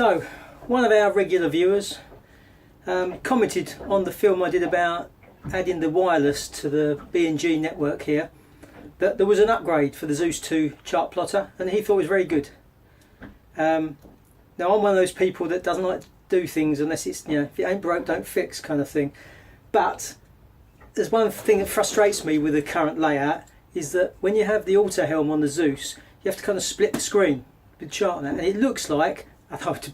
So, one of our regular viewers commented on the film I did about adding the wireless to the B&G network here, that there was an upgrade for the Zeus II Chartplotter, and he thought it was very good. Now I'm one of those people that doesn't like to do things unless it's, you know, if it ain't broke don't fix kind of thing. But there's one thing that frustrates me with the current layout, is that when you have the auto helm on the Zeus, you have to kind of split the screen with Chartplotter, and it looks like, I thought, to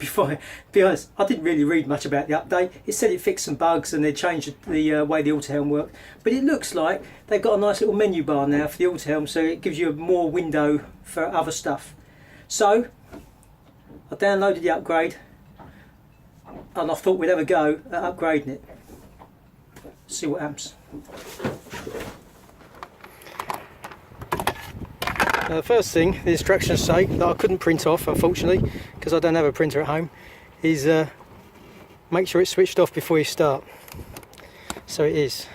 be honest, I didn't really read much about the update. It said it fixed some bugs and they changed the way the auto helm worked, but it looks like they've got a nice little menu bar now for the auto helm, so it gives you more window for other stuff. So I downloaded the upgrade and I thought we'd have a go at upgrading it. See what happens. Now, the first thing the instructions say, that I couldn't print off unfortunately because I don't have a printer at home, is make sure it's switched off before you start. So it is,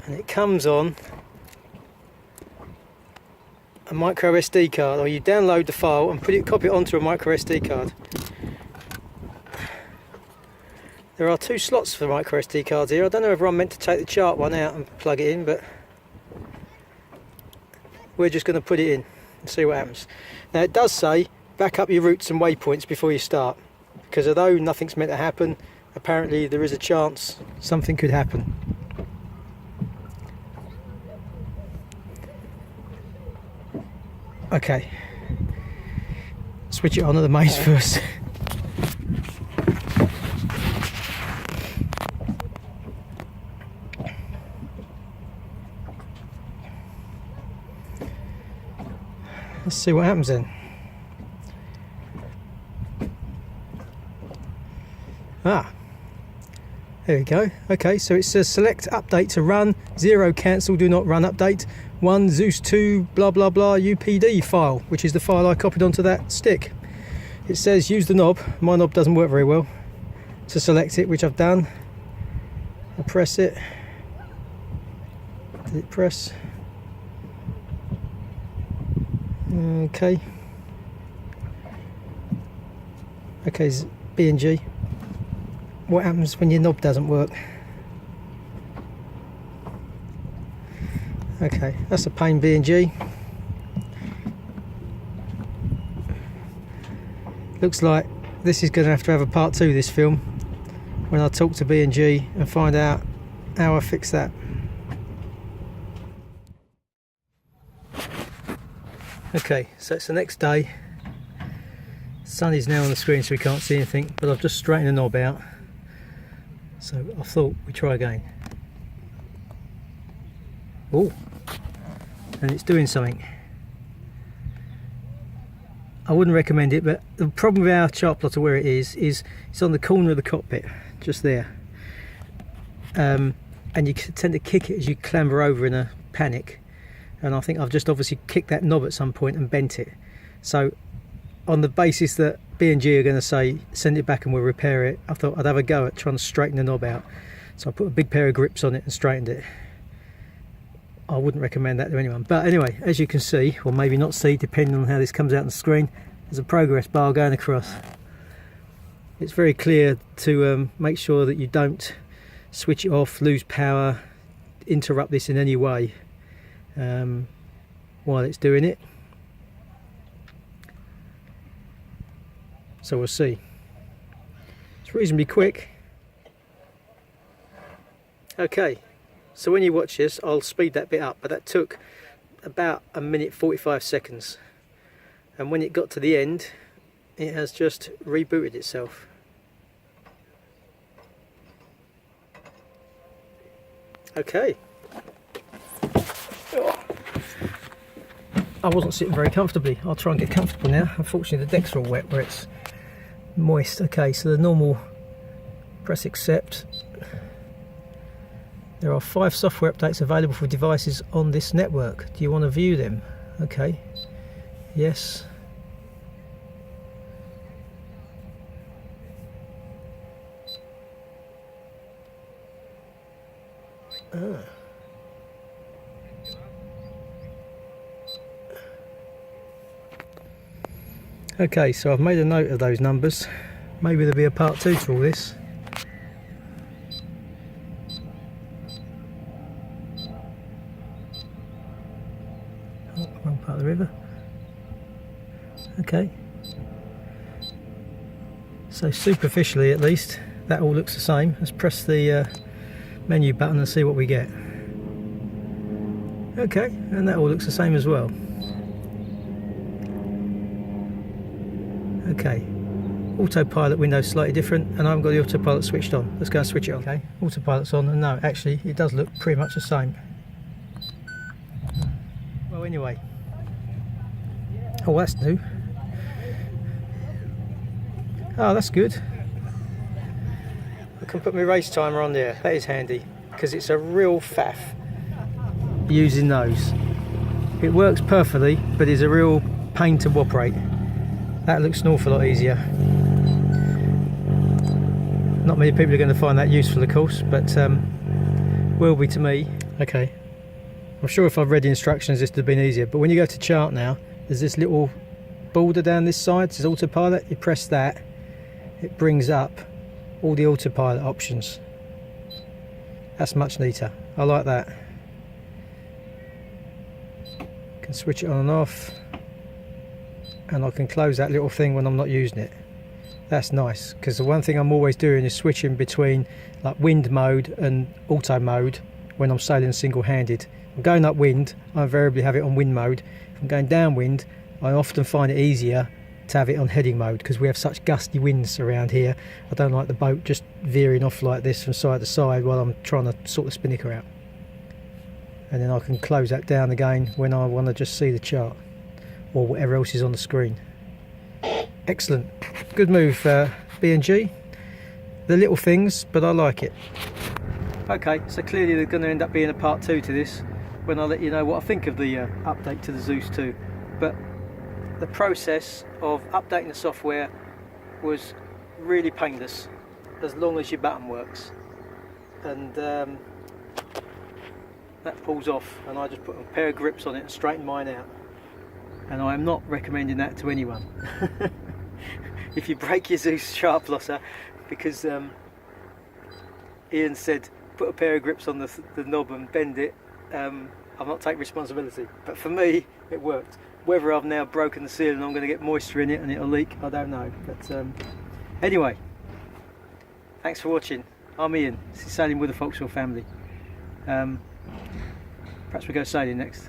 and it comes on a micro SD card, or you download the file and copy it onto a micro SD card. There are two slots for micro SD cards here. I don't know if I'm meant to take the chart one out and plug it in, but we're just going to put it in and see what happens. Now it does say back up your routes and waypoints before you start, because although nothing's meant to happen, apparently there is a chance something could happen. Okay, switch it on at the mains first. Let's see what happens then. There we go. Okay, so it says select update to run, 0 cancel, do not run update, 1 Zeus II blah blah blah UPD file, which is the file I copied onto that stick. It says use the knob. My knob doesn't work very well to select it, which I've done. I press it. Did it press? Okay. Okay, B&G. What happens when your knob doesn't work? Okay, that's a pain, B&G. Looks like this is going to have a part 2, this film, when I talk to B&G and find out how I fix that. Okay, so it's the next day. Sun is now on the screen so we can't see anything, but I've just straightened the knob out, so I thought we'd try again. Oh, and it's doing something. I wouldn't recommend it, but the problem with our Chartplotter where it is it's on the corner of the cockpit, just there, and you tend to kick it as you clamber over in a panic. And I think I've just obviously kicked that knob at some point and bent it. So on the basis that B&G are going to say send it back and we'll repair it, I thought I'd have a go at trying to straighten the knob out. So I put a big pair of grips on it and straightened it. I wouldn't recommend that to anyone. But anyway, as you can see, or maybe not see depending on how this comes out on the screen, there's a progress bar going across. It's very clear to make sure that you don't switch it off, lose power, interrupt this in any way while it's doing it. So we'll see. It's reasonably quick. Okay, so when you watch this, I'll speed that bit up, but that took about 1 minute 45 seconds, and when it got to the end it has just rebooted itself. Okay. I wasn't sitting very comfortably. I'll try and get comfortable now. Unfortunately the decks are all wet where it's moist. Okay, so the normal press accept. There are 5 software updates available for devices on this network. Do you want to view them? Okay. Yes. Okay, so I've made a note of those numbers. Maybe there'll be a part 2 to all this. Oh, wrong part of the river. Okay. So superficially at least, that all looks the same. Let's press the menu button and see what we get. Okay, and that all looks the same as well. Okay, autopilot window slightly different, and I haven't got the autopilot switched on. Let's go and switch it on. Okay, autopilot's on, and no, actually it does look pretty much the same. Well, anyway. Oh, that's new. Oh, that's good. I can put my race timer on there. That is handy, because it's a real faff using those. It works perfectly, but it's a real pain to operate. That looks an awful lot easier. Not many people are going to find that useful, of course, but will be to me. Okay, I'm sure if I've read the instructions this would have been easier, but when you go to chart now, there's this little border down this side, it says autopilot. You press that, it brings up all the autopilot options. That's much neater. I like that. Can switch it on and off, and I can close that little thing when I'm not using it. That's nice, because the one thing I'm always doing is switching between like wind mode and auto mode when I'm sailing single-handed. I'm going upwind, I invariably have it on wind mode. If I'm going downwind, I often find it easier to have it on heading mode, because we have such gusty winds around here. I don't like the boat just veering off like this from side to side while I'm trying to sort the spinnaker out. And then I can close that down again when I want to just see the chart or whatever else is on the screen. Excellent, good move, B&G. The little things, but I like it. Okay, so clearly there's going to end up being a part 2 to this when I let you know what I think of the update to the Zeus II. But the process of updating the software was really painless, as long as your button works. And that pulls off, and I just put a pair of grips on it and straighten mine out. And I am not recommending that to anyone. If you break your Zeus Chartplotter, because Ian said put a pair of grips on the knob and bend it, I'll not take responsibility. But for me, it worked. Whether I've now broken the seal and I'm going to get moisture in it and it'll leak, I don't know. But anyway, thanks for watching. I'm Ian. This is Sailing with the Foxwell family. Perhaps we go sailing next.